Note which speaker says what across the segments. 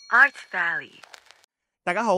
Speaker 1: Art Valley。
Speaker 2: 大家好，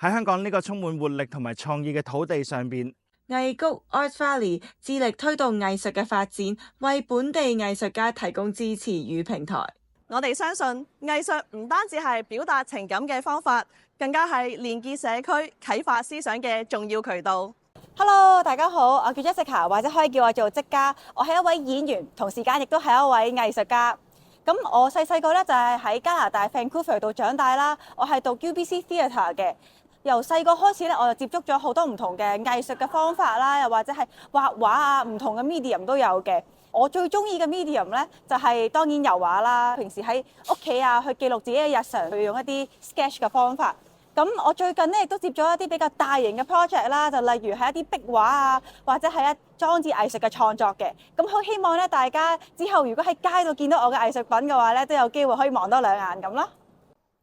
Speaker 2: 喺香港呢個充滿活力同埋創意嘅土地上邊，
Speaker 3: 藝谷 Art Valley 致力推動藝術嘅發展，為本地藝術家提供支持與平台。
Speaker 4: 我哋相信藝術唔單止係表達情感嘅方法，更加係連結社區、啟發思想嘅重要渠道。
Speaker 5: Hello，大家好，我叫 Jessica，或者可以叫我做即嘉。我係一位演員，同時間亦都係一位藝術家。咁我細個咧就係喺加拿大 Vancouver 度長大啦。我係讀 UBC Theatre 嘅。由細個開始咧，我就接觸咗好多唔同嘅藝術嘅方法啦，又或者係畫畫啊，唔同嘅 medium 都有嘅。我最中意嘅 medium 咧，就係當然油畫啦。平時喺屋企啊，去記錄自己嘅日常，去用一啲 sketch 嘅方法。咁我最近咧亦都接咗一啲比較大型嘅 project 啦，就例如係一啲壁畫啊，或者係一裝置藝術嘅創作嘅。咁好希望咧，大家之後如果喺街度見到我嘅藝術品嘅話咧，都有機會可以望多兩眼咁咯。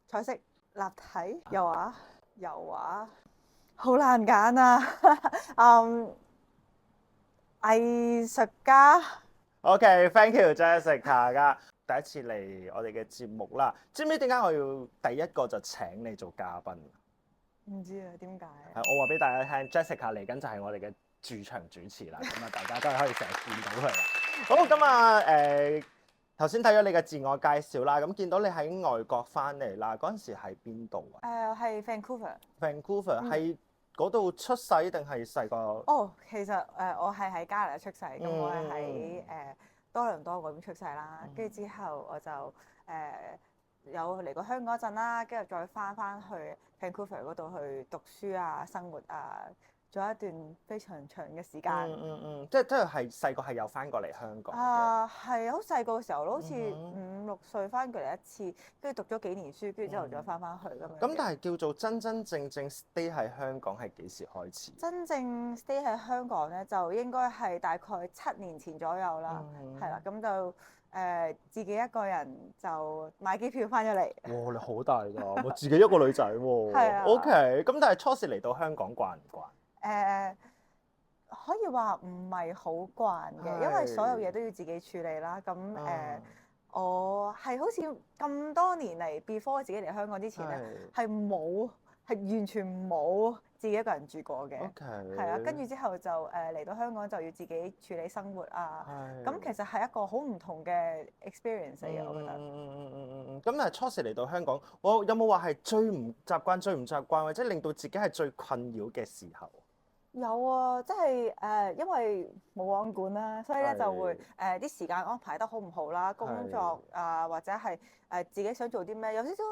Speaker 5: 彩色、立體、油畫，好難揀啊！藝術家。
Speaker 2: OK，thank you Jessica 噶。第一次嚟我哋嘅節目啦，知唔知點解我要第一個就請你做嘉賓？
Speaker 5: 唔知啊，點解？
Speaker 2: 係我話俾大家聽，Jessica 嚟緊就係我哋嘅駐場主持啦，咁啊大家都係可以成日見到佢啦。好，咁啊頭先睇咗你嘅自我介紹啦，咁見到你喺外國翻嚟啦，嗰陣時喺邊度啊？
Speaker 5: 係 Vancouver。Vancouver
Speaker 2: 係嗰度出世定係細個？
Speaker 5: 哦，其實我係喺加拿大出世，咁我係喺多倫多嗰邊出世啦，跟住之後我就有嚟過香港一陣啦，跟住再翻去 Vancouver 嗰度去讀書啊、生活啊，做一段非常長嘅時間。
Speaker 2: 即係細個係有翻過嚟香港嘅。
Speaker 5: 係好細個嘅時候咯，好似5、6歲翻過嚟一次，跟住讀咗幾年書，跟住之後再翻去咁樣。
Speaker 2: 咁但係叫做真正 stay 喺香港係幾時開始？
Speaker 5: 真正 stay 喺香港咧，就應該係大概7年前左右啦，係啦，咁就自己一個人就買機票翻咗嚟。
Speaker 2: 哇！你好大㗎，我自己一個女仔喎。
Speaker 5: 係啊。
Speaker 2: OK，咁但係初時嚟到香港慣唔慣？
Speaker 5: 可以話唔係好慣嘅，因為所有嘢都要自己處理啦。咁我係好似咁多年嚟 before 自己嚟香港之前咧，係完全冇自己一個人住過嘅。
Speaker 2: OK。
Speaker 5: 係啊，跟住之後就嚟到香港就要自己處理生活啊。咁其實係一個好唔同嘅 experience 嚟嘅，我覺得。
Speaker 2: 咁但係初時嚟到香港，我有冇話係最唔習慣，或者令到自己係最困擾嘅時候？
Speaker 5: 有啊，即係因為冇網管啦，所以咧就會啲時間安排得好唔好啦，工作啊或者係自己想做啲咩，有少少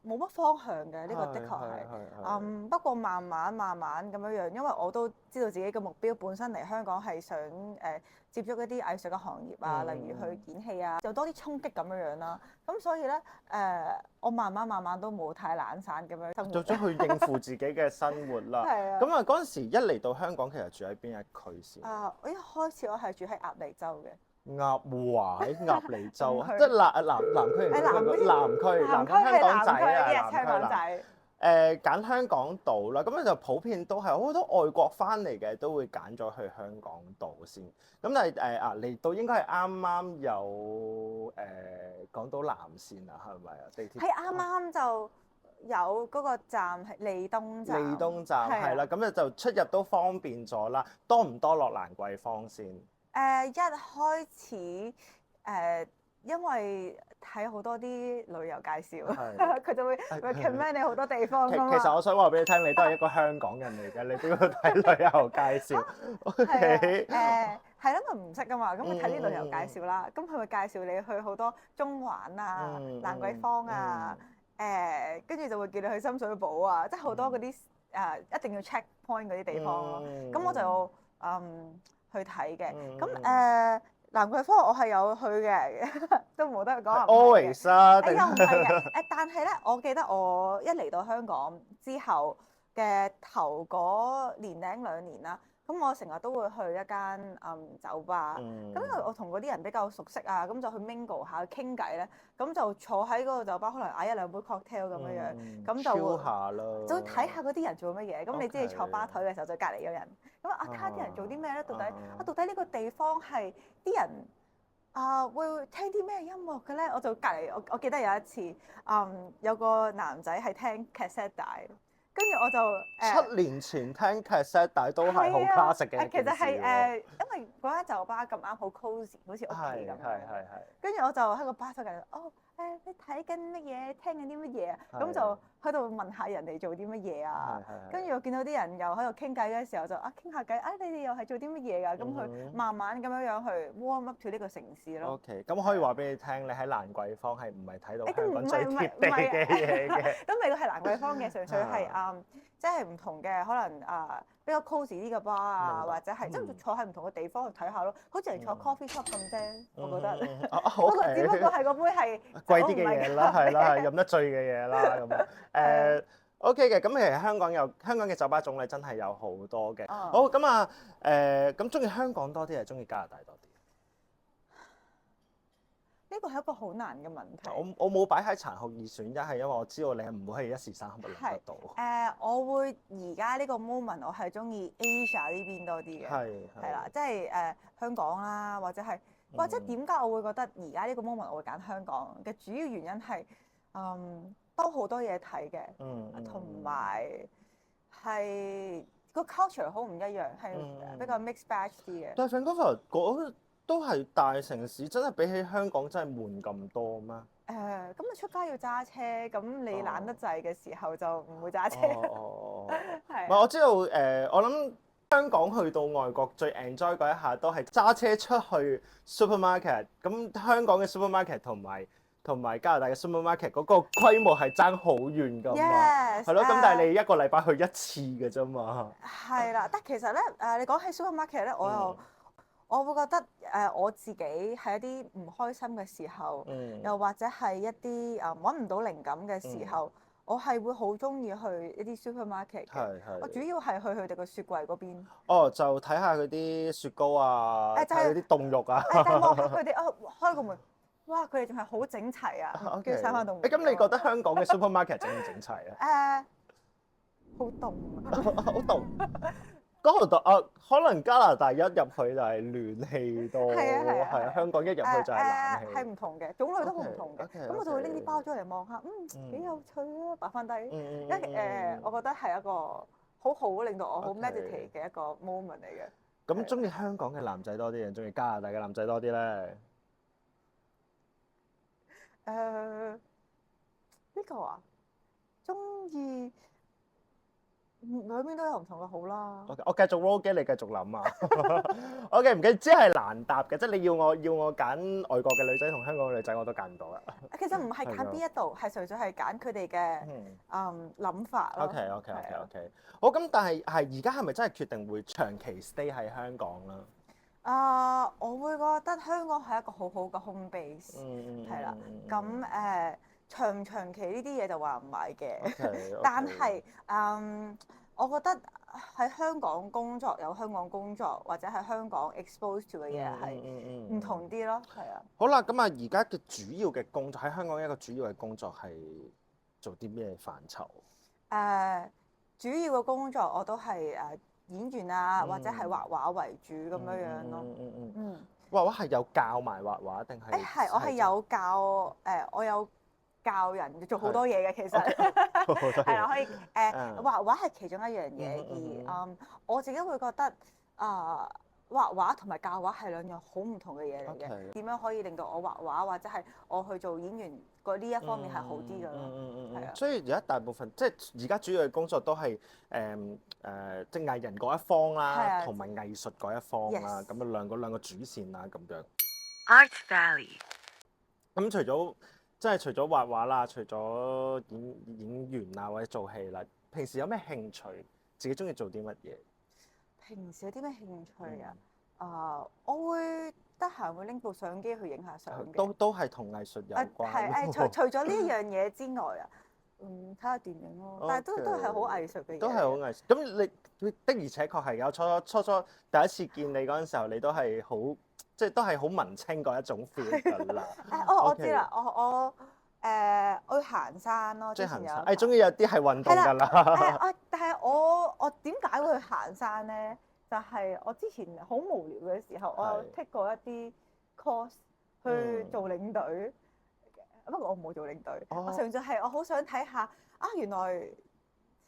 Speaker 5: 冇乜方向嘅，呢個的確係。不過慢慢咁樣，因為我都知道自己嘅目標本身嚟香港係想接觸一啲藝術嘅行業啊，例如去演戲啊，有多啲衝擊咁樣啦。咁所以咧我慢慢都冇太懶散咁樣生活。
Speaker 2: 做咗去應付自己嘅生活啦。
Speaker 5: 係啊。
Speaker 2: 咁啊嗰陣時一嚟到香港，其實住喺邊一區先？
Speaker 5: 我一開始我係住喺鴨脷洲嘅。
Speaker 2: 喺鴨脷洲，即係南區南區香港仔啊，
Speaker 5: 香港仔。
Speaker 2: 揀香港島啦，咁咧就普遍都係好多外國翻嚟嘅都會揀咗去香港島先。咁但係嚟到應該係啱啱有港島南線啊，係咪啊？地鐵
Speaker 5: 係啱啱就有嗰個站係利東站。
Speaker 2: 利東站係啦，咁就出入都方便咗啦。多唔多落蘭桂坊先？
Speaker 5: 一開始因為睇好多啲旅遊介紹，佢就會 recommend 你好多地方㗎嘛。
Speaker 2: 其實我想話俾你聽，你都係一個香港人嚟嘅，你都要睇旅遊介紹。OK。
Speaker 5: 係咯，佢唔識㗎嘛，咁佢睇啲旅遊介紹啦，咁佢會介紹你去好多中環啊、蘭桂坊啊，跟住就會叫你去深水埗啊，即係好多嗰啲一定要 check point 嗰啲地方咯。咁我就去睇嘅。咁蘭桂坊我係有去嘅，都冇得講。
Speaker 2: Always 啊，
Speaker 5: 又唔係嘅。但係咧，我記得我一嚟到香港之後嘅頭嗰1-2年啦，咁我成日都會去一間酒吧。咁因為我同嗰啲人比較熟悉啊，咁就去 mingle 下傾偈咧，咁就坐喺嗰個酒吧，可能嗌1-2杯 cocktail 咁樣，咁就會
Speaker 2: 下咯，
Speaker 5: 就會睇下嗰啲人做乜嘢。咁你知你坐吧台嘅時候，就隔離有人。咁睇下啲人做啲咩咧？到底呢個地方係啲人會聽啲咩音樂嘅咧？我就隔離，我記得有一次，有個男仔係聽 cassette 帶，跟住我就
Speaker 2: 7年前聽 cassette 帶都係好 classic 嘅一
Speaker 5: 其實
Speaker 2: 件事
Speaker 5: 係
Speaker 2: 喎。
Speaker 5: 因為嗰間酒吧咁啱好 cosy，好似屋企咁。
Speaker 2: 係。
Speaker 5: 跟住我就喺個吧室度，你睇緊乜嘢？聽緊啲乜嘢啊？咁就喺度問下人哋做啲乜嘢啊。跟住我見到啲人又喺度傾偈嘅時候就傾下偈，你哋又係做啲乜嘢㗎？咁佢慢慢咁樣去 warm up to 呢個城市咯。
Speaker 2: OK，咁可以話俾你聽，你喺蘭桂坊係唔係睇到香港最貼地嘅嘢嘅？
Speaker 5: 都未到係蘭桂坊嘅，純粹係即係唔同嘅可能比較 cosy 啲嘅 bar 啊，或者係即係坐喺唔同嘅地方去睇下咯，好似嚟坐 coffee shop 咁啫，我覺得。不過只不過係個杯係
Speaker 2: 貴啲嘅嘢啦，係啦，係飲得醉嘅嘢啦咁樣。OK 嘅，咁其實香港嘅酒吧種類真係有好多嘅。好咁啊，咁中意香港多啲定係中意加拿大多啲？
Speaker 5: 呢個係一個好難嘅問題。
Speaker 2: 我冇擺喺殘酷二選一，係因為我知道你係唔會係一時三刻諗得到。
Speaker 5: 我會而家呢個 moment 我係中意 Asia 呢邊多啲嘅。係啦，即係香港啦，或者點解我會覺得而家呢個 moment 我會揀香港嘅主要原因係多好多嘢睇嘅，同埋係個 culture 好唔一樣，係比較 mixed batch 啲嘅。
Speaker 2: 但係 Vancouver 都係大城市，真係比起香港真係悶咁多咩？
Speaker 5: 咁你出街要揸車，咁你懶得滯嘅時候就唔會揸車。係。
Speaker 2: 唔係我知道我諗香港去到外國最 enjoy 嗰一下都係揸車出去 supermarket。咁香港嘅 supermarket 同埋加拿大嘅 supermarket 嗰個規模係爭好遠㗎嘛。係咯，咁但係你一個禮拜去一次㗎啫嘛。
Speaker 5: 係啦，但其實咧你講起 supermarket 咧，我會覺得我自己喺一啲唔開心嘅時候，又或者係一啲揾唔到靈感嘅時候，我係會好中意去一啲 supermarket 嘅。我主要係去佢哋個雪櫃嗰邊。
Speaker 2: 就睇下佢啲雪糕啊，睇下啲凍肉啊。
Speaker 5: 就望下佢哋開個門，哇！佢哋仲係好整齊啊，跟住閂翻道門。
Speaker 2: 咁你覺得香港嘅 supermarket 整唔整齊啊？
Speaker 5: 好凍啊！
Speaker 2: 好凍。嗰度可能加拿大一入去就係暖氣多，係香港一入去就係冷氣。
Speaker 5: 係唔同嘅，種類都好唔同嘅。咁我就會拎啲包咗嚟望下，幾有趣啊！擺翻低，因為我覺得係一個好好令到我好 meditate 嘅一個 moment 嚟嘅。
Speaker 2: 咁中意香港嘅男仔多啲定中意加拿大嘅男仔多啲咧？
Speaker 5: 呢個啊，中意。兩邊都有唔同嘅好啦。
Speaker 2: 我繼續 roll 機，你繼續諗啊。OK， 唔緊，只係難答嘅，即係你要我揀外國嘅女仔同香港嘅女仔，我都揀唔到啦。
Speaker 5: 其實唔係揀邊一度，係純粹係揀佢哋嘅諗法咯。
Speaker 2: OK。好，咁但係而家係咪真係決定會長期 stay 喺香港啦？
Speaker 5: 我會覺得香港係一個好好嘅 home base，係啦。咁長唔長期呢啲嘢就話唔埋嘅，但係我覺得喺香港工作有香港工作，或者喺香港 expose to 嘅嘢係唔同啲咯，係啊。
Speaker 2: 好啦，咁啊，而家嘅主要嘅工作喺香港一個主要嘅工作係做啲咩範疇？
Speaker 5: 主要嘅工作我都係演員啊，或者係畫畫為主咁樣咯。
Speaker 2: 畫畫係有教埋畫畫定係？
Speaker 5: 係我係有教我有教人做好多嘢嘅，其實係啦，可以畫畫係其中一樣嘢，而我自己會覺得畫畫同埋教畫係兩樣好唔同嘅嘢嚟嘅。點樣可以令到我畫畫或者係我去做演員呢一方面係好啲㗎咯？係啊。所以
Speaker 2: 而家大部分即係而家主要嘅工作都係即係藝人嗰一方啦，同埋藝術嗰一方啦，咁啊兩個主線啦咁樣。
Speaker 3: Art Valley。
Speaker 2: 咁除咗畫畫啦，除咗演員啊或者做戲啦，平時有咩興趣？自己中意做啲乜嘢？
Speaker 5: 平時有啲咩興趣啊？我會得閒會拎部相機去影下相嘅。都
Speaker 2: 係同藝術有關。
Speaker 5: 係除咗呢樣嘢之外啊，睇下電影咯。但係都係好藝術嘅嘢。都係好藝術。咁你的而且確係有初第一次見你嗰陣時候，你都係好。即係都係好文青嗰一種 feel 㗎啦。我知啦，我去行山咯。即係行山。
Speaker 2: 終於有啲係運動㗎啦。
Speaker 5: 但係我點解會去行山咧？就係我之前好無聊嘅時候，我有 take 過一啲 course，去做領隊。不過我冇做領隊，我純粹係我好想睇下原來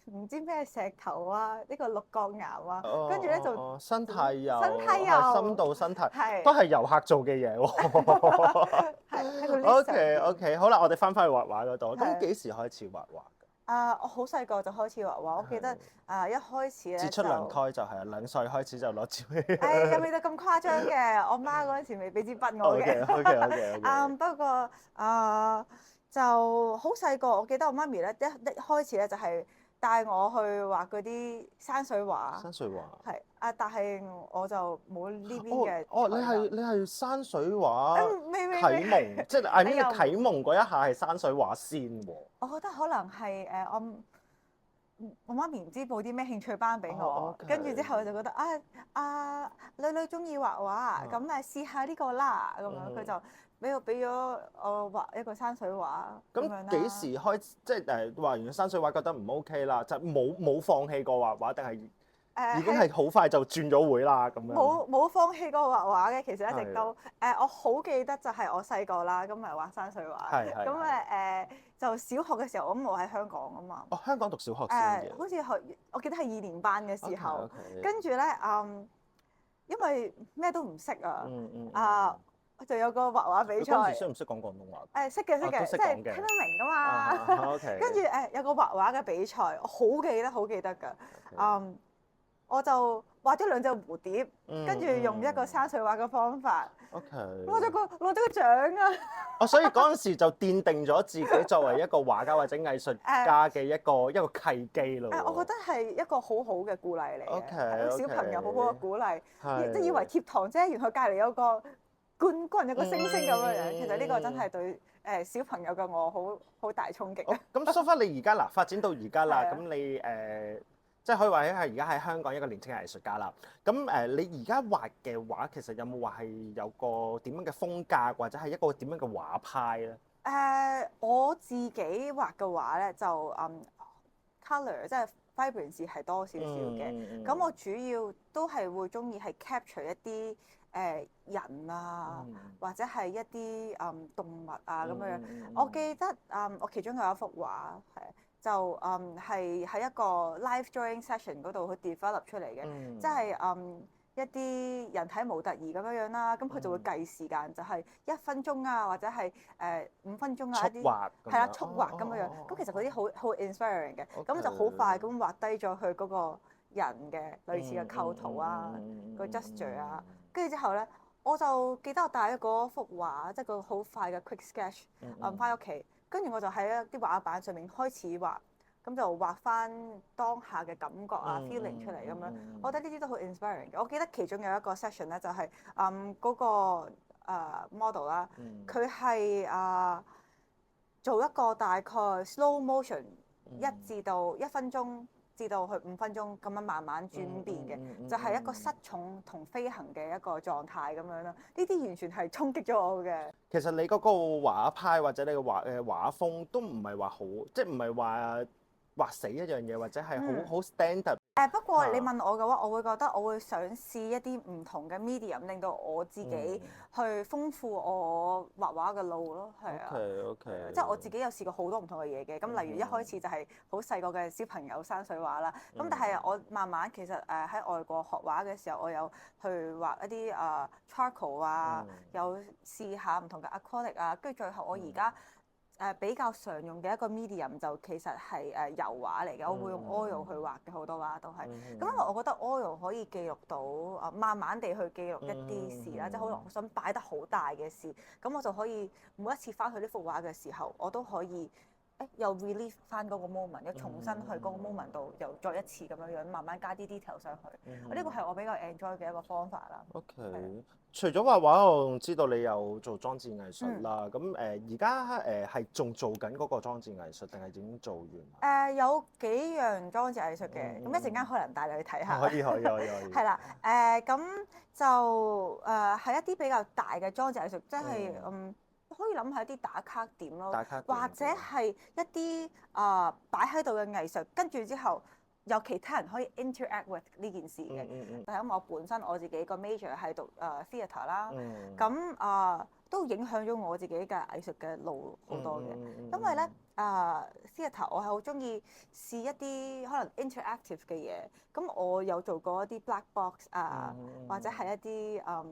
Speaker 5: 唔知咩石頭啊，呢個六角岩啊，跟住咧就
Speaker 2: 生態遊，深度生態，
Speaker 5: 係
Speaker 2: 都係遊客做嘅嘢喎。
Speaker 5: 係個 list。
Speaker 2: OK，好啦，我哋翻返去畫畫嗰度。咁幾時開始畫畫？
Speaker 5: 我好細個就開始畫畫，我記得一開始咧
Speaker 2: 自出娘胎就係2歲開始就攞支筆。
Speaker 5: 又未到咁誇張嘅，我媽嗰陣時未俾支筆我嘅。
Speaker 2: OK。
Speaker 5: 不過就好細個，我記得我媽咪咧一開始咧就係帶我去畫嗰啲山水畫。
Speaker 2: 山水畫。
Speaker 5: 係但係我就冇呢邊嘅。
Speaker 2: 你係山水畫
Speaker 5: 未
Speaker 2: 啟蒙，即係啟蒙嗰一下係山水畫先喎。
Speaker 5: 我覺得可能係我媽咪唔知報啲咩興趣班俾我，跟住之後就覺得女中意畫畫，咁試下呢個啦，咁樣佢就俾咗我畫一個山水畫咁樣啦。
Speaker 2: 咁幾時開始即係畫完山水畫覺得唔 OK 啦？就冇放棄過畫畫定係？已經係好快就轉咗會啦，咁樣。
Speaker 5: 冇放棄過畫畫嘅，其實一直都我好記得就係我細個啦，咁咪畫山水畫。咁就小學嘅時候，咁我喺香港啊嘛。
Speaker 2: 香港讀小學先嘅。
Speaker 5: 好似我記得係2年班嘅時候，跟住咧因為咩都唔識就有個畫畫比賽。
Speaker 2: 嗰陣時識唔識講廣東話？
Speaker 5: 識嘅，即係聽得明㗎嘛。跟住有個畫畫嘅比賽，我好記得㗎。我就畫咗2隻蝴蝶，跟住用一個山水畫嘅方法，攞咗個獎啊！
Speaker 2: 所以嗰陣時就奠定咗自己作為一個畫家或者藝術家嘅一個契機咯。
Speaker 5: 我覺得係一個好好嘅鼓勵嚟嘅，小朋友好好嘅鼓勵，即係以為貼堂啫，原來隔離有個冠軍，有個星星咁樣樣。其實呢個真係對小朋友嘅我好大衝擊。
Speaker 2: 咁蘇花，你而家發展到而家啦，咁你即係可以話係而家喺香港一個年輕嘅藝術家啦。咁你而家畫嘅畫其實有冇話係有個點樣嘅風格，或者係一個點樣嘅畫派咧？
Speaker 5: 我自己畫嘅畫咧就colour 即係 vibrancy 係多少少嘅。咁我主要都係會中意係 capture 一啲人啊，或者係一啲動物啊咁樣。我記得我其中有一幅畫係。就係喺一個 live drawing session 嗰度去 develop 出嚟嘅，即係一啲人體模特兒咁樣啦，咁佢就會計時間，就係1分鐘啊，或者係5分鐘啊，一啲係啦，速畫咁樣。咁其實嗰啲好 inspiring 嘅，咁就好快咁畫低咗佢嗰個人嘅類似嘅構圖啊，個 gesture 啊，跟住之後咧，我就記得我帶咗嗰幅畫，即係個好快嘅 quick sketch，翻屋企。跟住我就喺啲畫板上面開始畫，咁就畫翻當下嘅感覺啊 feeling 出嚟咁樣。我覺得呢啲都好 inspiring 嘅。我記得其中有一個 session 咧，就係嗰個model 啦，佢係做一個大概 slow motion 1分鐘至到去5分鐘咁樣慢慢轉變嘅，就係一個失重同飛行嘅一個狀態咁樣啦。呢啲完全係衝擊咗我嘅。
Speaker 2: 其實你嗰個畫派或者你嘅畫風都唔係話好，即係唔係話畫死一樣嘢，或者係好 standard。
Speaker 5: 不過你問我嘅話，我會覺得我會想試一啲唔同嘅 medium，令到我自己去豐富我畫畫嘅路咯，係啊。
Speaker 2: OK。
Speaker 5: 即係我自己有試過好多唔同嘅嘢嘅，咁例如一開始就係好細個嘅小朋友山水畫啦，咁但係我慢慢其實喺外國學畫嘅時候，我有去畫一啲charcoal 啊，有試下唔同嘅 acrylic 啊，跟住最後我而家比較常用嘅一個 medium 就其實係油畫嚟嘅，我會用 oil 去畫嘅，好多畫都係。咁因為我覺得 oil 可以記錄到慢慢地去記錄一啲事啦，即係可能我想擺得好大嘅事，咁我就可以每一次翻去呢幅畫嘅時候，我都可以又 relive 翻嗰個 moment， 又重新去嗰個 moment 度又再一次咁樣慢慢加啲 detail 上去。呢個係我比較 enjoy 嘅一個方法啦。
Speaker 2: OK。除咗畫畫，我知道你有做裝置藝術啦。咁而家係仲做緊嗰個裝置藝術，定係已經做完？
Speaker 5: 有幾樣裝置藝術嘅，咁一陣間可能帶你去睇下。
Speaker 2: 可以。
Speaker 5: 係啦，咁就係一啲比較大嘅裝置藝術，即係可以諗係一啲打卡點咯，或者係一啲擺喺度嘅藝術，跟住之後有其他人可以 interact with 呢件事嘅。但係因為我本身我自己個 major 係讀theatre 啦，咁都影響咗我自己嘅藝術嘅路好多嘅。因為咧theatre 我係好中意試一啲可能 interactive 嘅嘢。咁我有做過一啲 black box 或者係一啲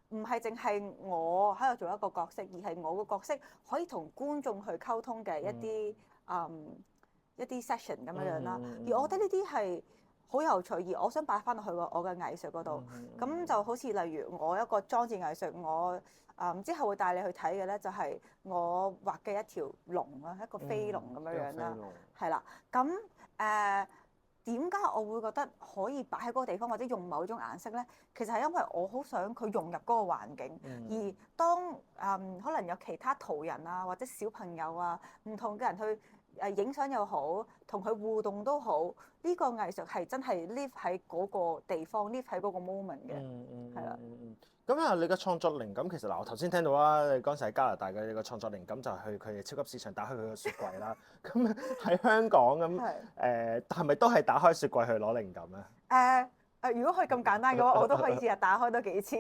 Speaker 5: 唔係淨係我喺度做一個角色，而係我個角色可以同觀眾去溝通嘅一啲 session 咁樣啦。而我覺得呢啲係好有趣，而我想擺翻落去我嘅藝術嗰度。咁就好似例如我一個裝置藝術，我之後會帶你去睇嘅咧，就係我畫嘅一條龍啦，一個飛龍咁樣樣啦，係啦。咁點解我會覺得可以擺喺嗰個地方，或者用某種顏色咧？其實係因為我好想佢融入嗰個環境。而當可能有其他途人啊，或者小朋友啊，唔同嘅人去影相又好，同佢互動都好，呢個藝術係真係 live 喺嗰個地方，live 喺嗰個 moment 嘅，係啦。
Speaker 2: 咁啊，你嘅創作靈感其實嗱，我頭先聽到啦，你嗰陣時喺加拿大嘅你個創作靈感就係去佢哋超級市場打開佢個雪櫃啦。咁喺香港咁係咪都係打開雪櫃去攞靈感咧？
Speaker 5: 如果佢咁簡單嘅話，我都可以日日打開多幾次。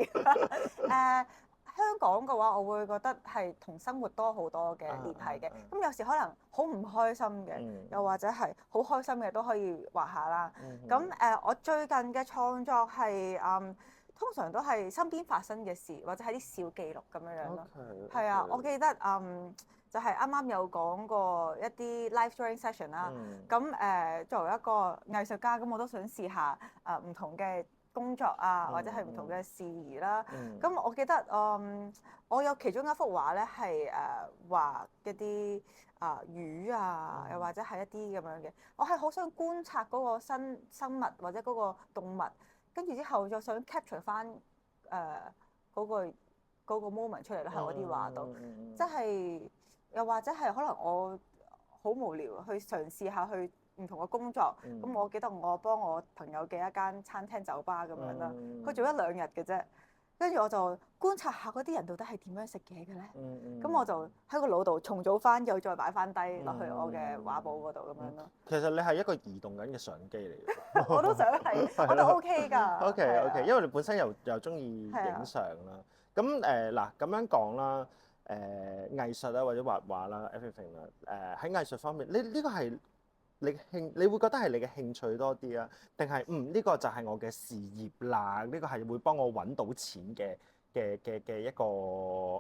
Speaker 5: 香港嘅話，我會覺得係同生活多好多嘅聯繫嘅。咁有時可能好唔開心嘅，又或者係好開心嘅都可以畫下啦。咁我最近嘅創作係通常都係身邊發生嘅事，或者係啲小記錄咁樣樣咯。係啊，我記得就係啱啱有講過一啲 live drawing session 啦。咁作為一個藝術家，咁我都想試下唔同嘅工作啊，或者係唔同嘅事宜啦。咁我記得我有其中一幅畫咧，係畫一啲魚啊，又或者係一啲咁樣嘅。我係好想觀察嗰個生物或者嗰個動物。跟住之後，就想 capture 翻嗰個 moment 出嚟啦，喺我啲畫度，即係又或者係可能我好無聊去嘗試下去唔同嘅工作。咁我記得我幫我朋友嘅一間餐廳酒吧咁樣啦，佢做1-2日嘅啫。跟住我就觀察下嗰啲人到底係點樣食嘢嘅咧。咁我就喺個腦度重組翻，又再擺翻低落去我嘅畫簿嗰度咁樣咯。
Speaker 2: 其實你係一個移動緊嘅相機嚟嘅。
Speaker 5: 我都想係，我都 OK 㗎。
Speaker 2: OK，因為你本身又中意影相啦。咁嗱咁樣講啦，藝術啦或者畫畫啦 everything 啦，喺藝術方面，呢個係你會覺得係你嘅興趣多啲啊？定係呢個就係我嘅事業啦？呢個係會幫我揾到錢嘅一個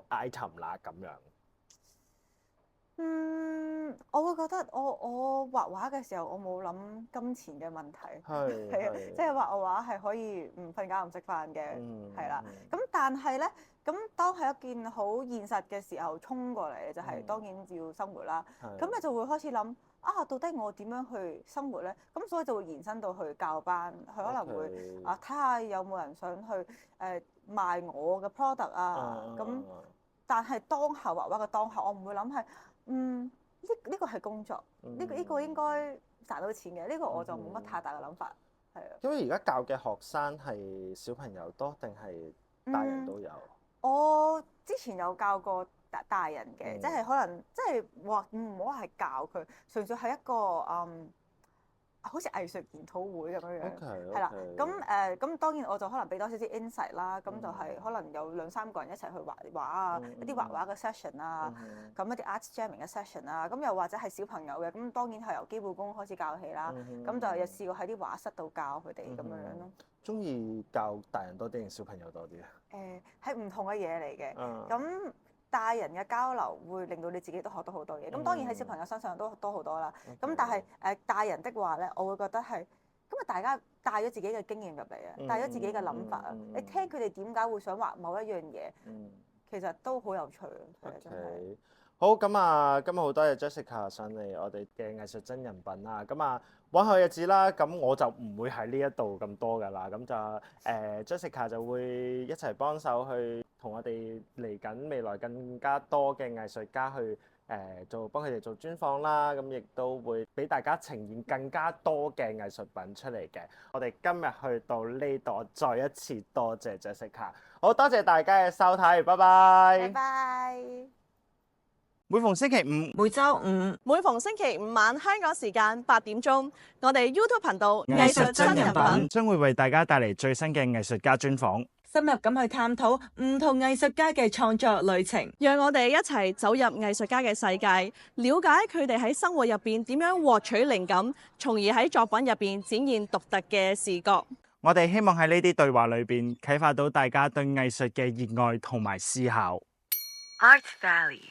Speaker 2: item 啦咁樣。
Speaker 5: 我會覺得我畫畫嘅時候，我冇諗金錢嘅問題。係啊，即係畫畫係可以唔瞓覺唔食飯嘅，係啦。咁但係咧，咁當係一件好現實嘅時候衝過嚟，就係當然要生活啦。咁你就會開始諗到底我點樣去生活咧？咁所以就會延伸到去教班，佢可能會睇下有冇人想去賣我嘅 product 啊。咁但係當下畫畫嘅當下，我唔會諗係呢個係工作，呢個應該賺到錢嘅。呢個我就冇乜太大嘅諗法，係啊。因為
Speaker 2: 而家教嘅學生係小朋友多定係大人都有？
Speaker 5: 我之前有教過大人嘅，即係可能即係話唔好係教佢，純粹係一個好似藝術研討會咁樣樣，係啦。咁當然我就可能俾多少少 insight 啦。咁就係可能有2-3個人一齊去畫畫啊，一啲畫畫嘅 session 啊，咁一啲 art jamming 嘅 session 啊。咁又或者係小朋友嘅，咁當然係由基本功開始教起啦。咁就有試過喺啲畫室度教佢哋咁樣樣咯。
Speaker 2: 中意教大人多啲定小朋友多啲啊？
Speaker 5: 係唔同嘅嘢嚟嘅。咁大人嘅交流會令到你自己都學到好多嘢。咁當然喺小朋友身上都多好多啦。咁但係大人的話咧，我會覺得係咁大家帶咗自己嘅經驗入嚟啊，帶咗自己嘅諗法啊。你聽佢哋點解會想畫某一樣嘢，其實都好有趣啊。真係。
Speaker 2: 好，咁啊，今日好多謝 Jessica 上嚟我哋嘅藝術真人品啦。咁啊，往後日子啦，咁我就唔會喺呢一度咁多㗎啦。咁就Jessica 就會一齊幫手去同我哋嚟緊未來更加多嘅藝術家去幫佢哋做專訪啦。咁亦都會俾大家呈現更加多嘅藝術品出嚟嘅。我哋今日去到呢度，再一次多謝 Jessica。好多謝大家嘅收睇，拜拜。
Speaker 5: 拜拜。
Speaker 2: 每逢星期五、
Speaker 3: 每週五、
Speaker 4: 每逢星期5晚香港時間8點鐘，我哋 YouTube 頻道
Speaker 3: 藝術真人品
Speaker 2: 將會為大家帶嚟最新嘅藝術家專訪。
Speaker 3: 深入咁去探討唔同藝術家嘅創作旅程。
Speaker 4: 讓我哋一齊走入藝術家嘅世界，了解佢哋喺生活入邊點樣獲取靈感，從而喺作品入邊展現獨特嘅視覺。
Speaker 1: 我哋希望喺呢啲對話裏邊啟發到大家對藝術嘅熱愛同埋思考。
Speaker 6: Art Valley